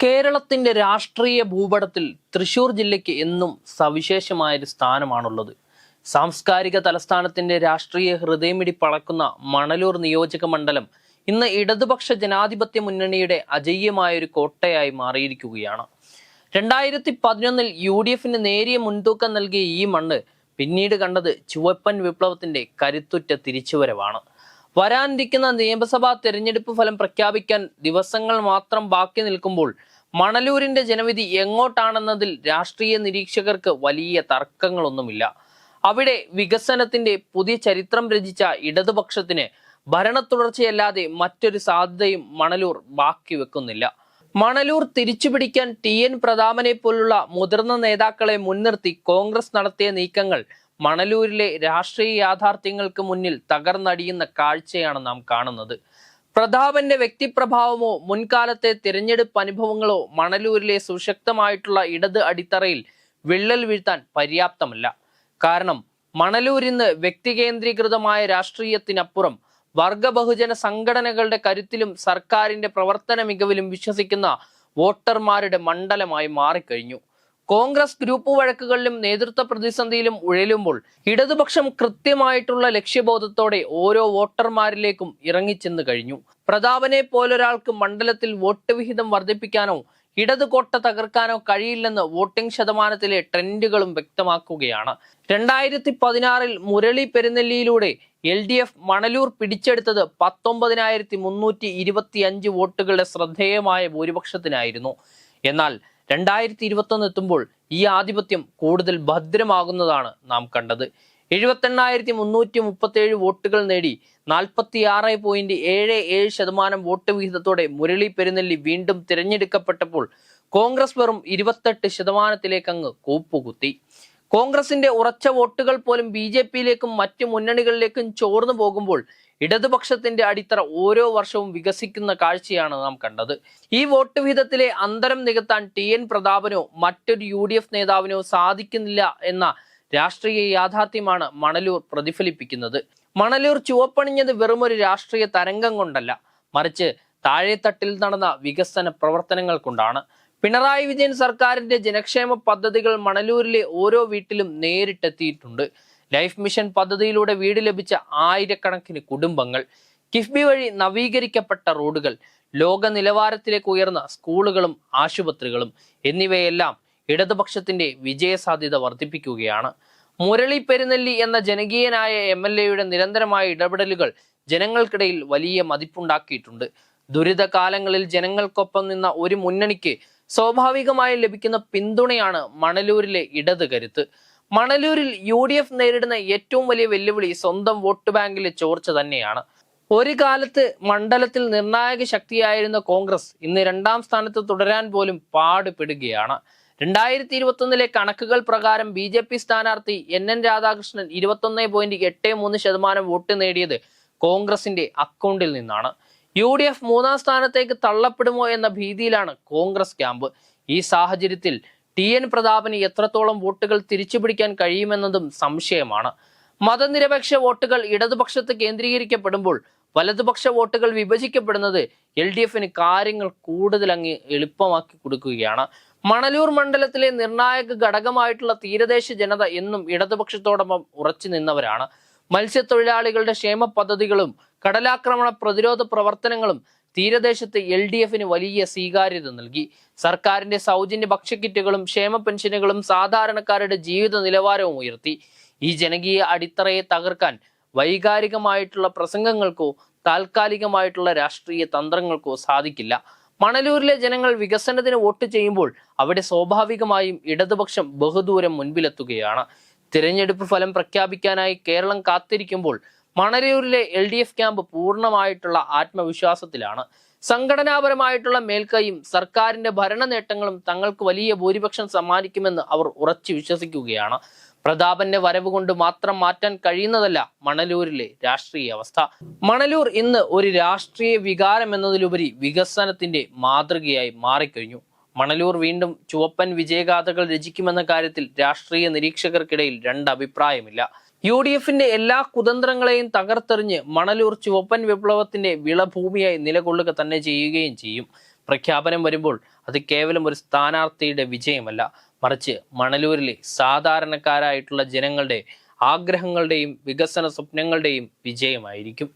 കേരളത്തിന്റെ രാഷ്ട്രീയ ഭൂപടത്തിൽ തൃശൂർ ജില്ലയ്ക്ക് എന്നും സവിശേഷമായൊരു സ്ഥാനമാണുള്ളത്. സാംസ്കാരിക തലസ്ഥാനത്തിന്റെ രാഷ്ട്രീയ ഹൃദയമിടിപ്പളക്കുന്ന മണലൂർ നിയോജക മണ്ഡലം ഇന്ന് ഇടതുപക്ഷ ജനാധിപത്യ മുന്നണിയുടെ അജയ്യമായൊരു കോട്ടയായി മാറിയിരിക്കുകയാണ്. 2011 UDFന് നേരിയ മുൻതൂക്കം നൽകിയ ഈ മണ്ണ് പിന്നീട് കണ്ടത് ചുവപ്പൻ വിപ്ലവത്തിന്റെ കരുത്തുറ്റ തിരിച്ചുവരവാണ്. വരാനിരിക്കുന്ന നിയമസഭാ തെരഞ്ഞെടുപ്പ് ഫലം പ്രഖ്യാപിക്കാൻ ദിവസങ്ങൾ മാത്രം ബാക്കി നിൽക്കുമ്പോൾ മണലൂരിന്റെ ജനവിധി എങ്ങോട്ടാണെന്നതിൽ രാഷ്ട്രീയ നിരീക്ഷകർക്ക് വലിയ തർക്കങ്ങളൊന്നുമില്ല. അവിടെ വികസനത്തിന്റെ പുതിയ ചരിത്രം രചിച്ച ഇടതുപക്ഷത്തിന് ഭരണ തുടർച്ചയല്ലാതെ മറ്റൊരു സാധ്യതയും മണലൂർ ബാക്കി വെക്കുന്നില്ല. മണലൂർ തിരിച്ചുപിടിക്കാൻ TN പ്രതാപനെ പോലുള്ള മുതിർന്ന നേതാക്കളെ മുൻനിർത്തി കോൺഗ്രസ് നടത്തിയ നീക്കങ്ങൾ മണലൂരിലെ രാഷ്ട്രീയ യാഥാർത്ഥ്യങ്ങൾക്ക് മുന്നിൽ തകർന്നടിയുന്ന കാഴ്ചയാണ് നാം കാണുന്നത്. പ്രതാപന്റെ വ്യക്തിപ്രഭാവമോ മുൻകാലത്തെ തിരഞ്ഞെടുപ്പ് അനുഭവങ്ങളോ മണലൂരിലെ സുശക്തമായിട്ടുള്ള ഇടത് അടിത്തറയിൽ വിള്ളൽ വീഴ്ത്താൻ പര്യാപ്തമല്ല. കാരണം മണലൂരിന്ന് വ്യക്തികേന്ദ്രീകൃതമായ രാഷ്ട്രീയത്തിനപ്പുറം വർഗ ബഹുജന സംഘടനകളുടെ കരുത്തിലും സർക്കാരിന്റെ പ്രവർത്തന മികവിലും വിശ്വസിക്കുന്ന വോട്ടർമാരുടെ മണ്ഡലമായി മാറിക്കഴിഞ്ഞു. കോൺഗ്രസ് ഗ്രൂപ്പ് വഴക്കുകളിലും നേതൃത്വ പ്രതിസന്ധിയിലും ഉഴലുമ്പോൾ ഇടതുപക്ഷം കൃത്യമായിട്ടുള്ള ലക്ഷ്യബോധത്തോടെ ഓരോ വോട്ടർമാരിലേക്കും ഇറങ്ങിച്ചെന്ന് കഴിഞ്ഞു. പ്രതാപനെ പോലൊരാൾക്ക് മണ്ഡലത്തിൽ വോട്ട് വിഹിതം വർദ്ധിപ്പിക്കാനോ ഇടത് കോട്ട തകർക്കാനോ കഴിയില്ലെന്ന് വോട്ടിംഗ് ശതമാനത്തിലെ ട്രെൻഡുകളും വ്യക്തമാക്കുകയാണ്. 2016 മുരളി പെരുന്നെല്ലിയിലൂടെ LDF മണലൂർ പിടിച്ചെടുത്തത് 19,325 വോട്ടുകളുടെ ശ്രദ്ധേയമായ ഭൂരിപക്ഷത്തിനായിരുന്നു. എന്നാൽ 2021 എത്തുമ്പോൾ ഈ ആധിപത്യം കൂടുതൽ ഭദ്രമാകുന്നതാണ് നാം കണ്ടത്. 78,337 വോട്ടുകൾ നേടി 46.77% വോട്ട് വിഹിതത്തോടെ മുരളി പെരുന്നെല്ലി വീണ്ടും തിരഞ്ഞെടുക്കപ്പെട്ടപ്പോൾ കോൺഗ്രസ് വെറും 28% അങ്ങ് കൂപ്പുകുത്തി. കോൺഗ്രസിന്റെ ഉറച്ച വോട്ടുകൾ പോലും BJPയിലേക്കും മറ്റു മുന്നണികളിലേക്കും ചോർന്നു പോകുമ്പോൾ ഇടതുപക്ഷത്തിന്റെ അടിത്തറ ഓരോ വർഷവും വികസിക്കുന്ന കാഴ്ചയാണ് നാം കണ്ടത്. ഈ വോട്ട് വിഹിതത്തിലെ അന്തരം നികത്താൻ TN പ്രതാപനോ മറ്റൊരു UDF നേതാവിനോ സാധിക്കുന്നില്ല എന്ന രാഷ്ട്രീയ യാഥാർത്ഥ്യമാണ് മണലൂർ പ്രതിഫലിപ്പിക്കുന്നത്. മണലൂർ ചുവപ്പണിഞ്ഞത് വെറുമൊരു രാഷ്ട്രീയ തരംഗം കൊണ്ടല്ല, മറിച്ച് താഴെത്തട്ടിൽ നടന്ന വികസന പ്രവർത്തനങ്ങൾ കൊണ്ടാണ്. പിണറായി വിജയൻ സർക്കാരിന്റെ ജനക്ഷേമ പദ്ധതികൾ മണലൂരിലെ ഓരോ വീട്ടിലും നേരിട്ടെത്തിയിട്ടുണ്ട്. ലൈഫ് മിഷൻ പദ്ധതിയിലൂടെ വീട് ലഭിച്ച ആയിരക്കണക്കിന് കുടുംബങ്ങൾ, കിഫ്ബി വഴി നവീകരിക്കപ്പെട്ട റോഡുകൾ, ലോക നിലവാരത്തിലേക്ക് ഉയർന്ന സ്കൂളുകളും ആശുപത്രികളും എന്നിവയെല്ലാം ഇടതുപക്ഷത്തിന്റെ വിജയസാധ്യത വർദ്ധിപ്പിക്കുകയാണ്. മുരളി പെരുന്നെല്ലി എന്ന ജനകീയനായ MLAയുടെ നിരന്തരമായ ഇടപെടലുകൾ ജനങ്ങൾക്കിടയിൽ വലിയ മതിപ്പുണ്ടാക്കിയിട്ടുണ്ട്. ദുരിതകാലങ്ങളിൽ ജനങ്ങൾക്കൊപ്പം നിന്ന ഒരു മുന്നണിക്ക് സ്വാഭാവികമായി ലഭിക്കുന്ന പിന്തുണയാണ് മണലൂരിലെ ഇടത് കരുത്ത്. മണലൂരിൽ UDF നേരിടുന്ന ഏറ്റവും വലിയ വെല്ലുവിളി സ്വന്തം വോട്ട് ബാങ്കിലെ ചോർച്ച തന്നെയാണ്. ഒരു കാലത്ത് മണ്ഡലത്തിൽ നിർണായക ശക്തിയായിരുന്ന കോൺഗ്രസ് ഇന്ന് 2ാം സ്ഥാനത്ത് തുടരാൻ പോലും പാടുപെടുകയാണ്. 2021 കണക്കുകൾ പ്രകാരം BJP സ്ഥാനാർത്ഥി NN രാധാകൃഷ്ണൻ 21.83% വോട്ട് നേടിയത് കോൺഗ്രസിന്റെ അക്കൗണ്ടിൽ നിന്നാണ്. UDF 3ാം സ്ഥാനത്തേക്ക് തള്ളപ്പെടുമോ എന്ന ഭീതിയിലാണ് കോൺഗ്രസ് ക്യാമ്പ്. ഈ സാഹചര്യത്തിൽ TN പ്രതാപന് എത്രത്തോളം വോട്ടുകൾ തിരിച്ചുപിടിക്കാൻ കഴിയുമെന്നതും സംശയമാണ്. മതനിരപേക്ഷ വോട്ടുകൾ ഇടതുപക്ഷത്ത് കേന്ദ്രീകരിക്കപ്പെടുമ്പോൾ വലതുപക്ഷ വോട്ടുകൾ വിഭജിക്കപ്പെടുന്നത് LDFന് കാര്യങ്ങൾ കൂടുതൽ അങ്ങ് എളുപ്പമാക്കി കൊടുക്കുകയാണ്. മണലൂർ മണ്ഡലത്തിലെ നിർണായക ഘടകമായിട്ടുള്ള തീരദേശ ജനത എന്നും ഇടതുപക്ഷത്തോടൊപ്പം ഉറച്ചു നിന്നവരാണ്. മത്സ്യത്തൊഴിലാളികളുടെ ക്ഷേമ പദ്ധതികളും കടലാക്രമണ പ്രതിരോധ പ്രവർത്തനങ്ങളും തീരദേശത്ത് LDFന് വലിയ സ്വീകാര്യത നൽകി. സർക്കാരിന്റെ സൗജന്യ ഭക്ഷ്യക്കിറ്റുകളും ക്ഷേമ പെൻഷനുകളും സാധാരണക്കാരുടെ ജീവിത നിലവാരവും ഉയർത്തി. ഈ ജനകീയ അടിത്തറയെ തകർക്കാൻ വൈകാരികമായിട്ടുള്ള പ്രസംഗങ്ങൾക്കോ താൽക്കാലികമായിട്ടുള്ള രാഷ്ട്രീയ തന്ത്രങ്ങൾക്കോ സാധിക്കില്ല. മണലൂരിലെ ജനങ്ങൾ വികസനത്തിന് വോട്ട് ചെയ്യുമ്പോൾ അവിടെ സ്വാഭാവികമായും ഇടതുപക്ഷം ബഹുദൂരം മുൻപിലെത്തുകയാണ്. തിരഞ്ഞെടുപ്പ് ഫലം പ്രഖ്യാപിക്കാനായി കേരളം കാത്തിരിക്കുമ്പോൾ മണലൂരിലെ LDF ക്യാമ്പ് പൂർണ്ണമായിട്ടുള്ള ആത്മവിശ്വാസത്തിലാണ്. സംഘടനാപരമായിട്ടുള്ള മേൽക്കൈയും സർക്കാരിന്റെ ഭരണ നേട്ടങ്ങളും തങ്ങൾക്ക് വലിയ ഭൂരിപക്ഷം സമ്മാനിക്കുമെന്ന് അവർ ഉറച്ചു വിശ്വസിക്കുകയാണ്. പ്രതാപന്റെ വരവ് കൊണ്ട് മാത്രം മാറ്റാൻ കഴിയുന്നതല്ല മണലൂരിലെ രാഷ്ട്രീയ അവസ്ഥ. മണലൂർ ഇന്ന് ഒരു രാഷ്ട്രീയ വികാരം എന്നതിലുപരി വികസനത്തിന്റെ മാതൃകയായി മാറിക്കഴിഞ്ഞു. മണലൂർ വീണ്ടും ചുവപ്പൻ വിജയഗാഥകൾ രചിക്കുമെന്ന കാര്യത്തിൽ രാഷ്ട്രീയ നിരീക്ഷകർക്കിടയിൽ 2 അഭിപ്രായമില്ല. UDFന്റെ എല്ലാ കുതന്ത്രങ്ങളെയും തകർത്തെറിഞ്ഞ് മണലൂർ ചുവപ്പൻ വിപ്ലവത്തിന്റെ വിളഭൂമിയായി നിലകൊള്ളുക തന്നെ ചെയ്യുകയും ചെയ്യും. പ്രഖ്യാപനം വരുമ്പോൾ അത് കേവലം ഒരു സ്ഥാനാർത്ഥിയുടെ വിജയമല്ല, മറിച്ച് മണലൂരിലെ സാധാരണക്കാരായിട്ടുള്ള ജനങ്ങളുടെ ആഗ്രഹങ്ങളുടെയും വികസന സ്വപ്നങ്ങളുടെയും വിജയമായിരിക്കും.